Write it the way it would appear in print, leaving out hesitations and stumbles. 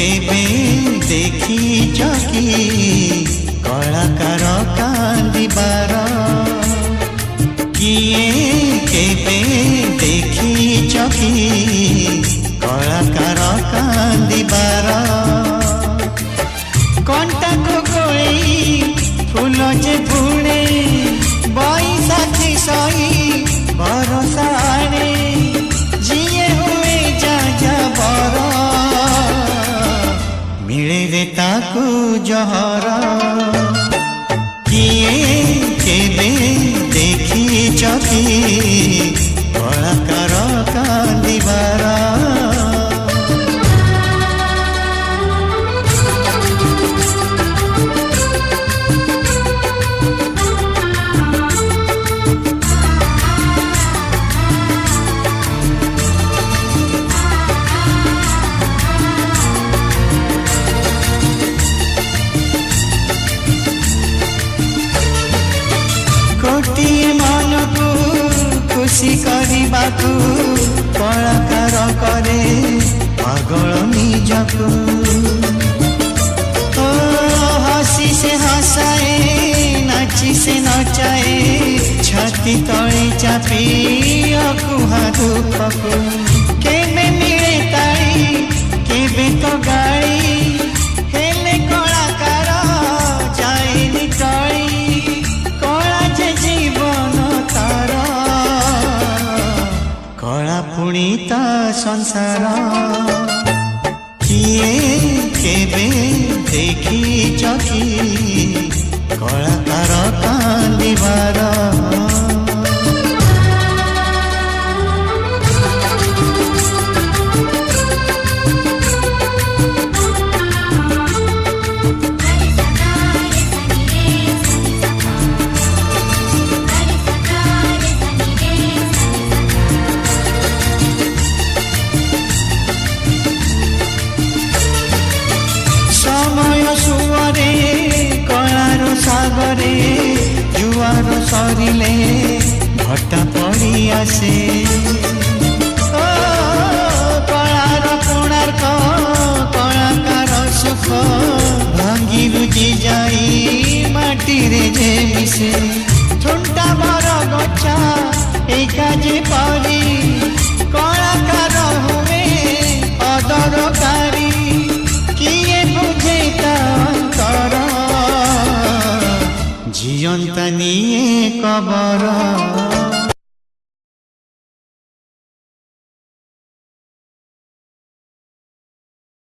केबे देखी चकी कलाकार कांदिबार किए केबे देखी चकी कलाकार कांदिबार कंटा को गोई फूल जे फुणे बैसाखी सही बरसाणे जिए हुए जा बर मिले रे ताकू जहरा किए केबे देखी चकी कलाकार कांदिबार गोटिए मन को खुशी करबाकू कलाकार करे पागल निजकू हसी से हसाए नाची से नचाए छाती तले चापी अकुहा दुखकू केबे मिले ताई केबे तो गाड़ी हेले कलाकार जाएनी टली कला पुणीता संसार किए केबे देखी चकी कलाकार कांदिबार सुवरे कलार सागरे जुआर सरिले भट्टा पड़ी आसे कलार कोणार्क कलाकार सुख भांगी रुजी जाई माटी रे जे मिसे ठुंटा बर गछा एका जे परी कलाकार हुए अदरकारी किए बुझे अंतर जीवंता निये कबर।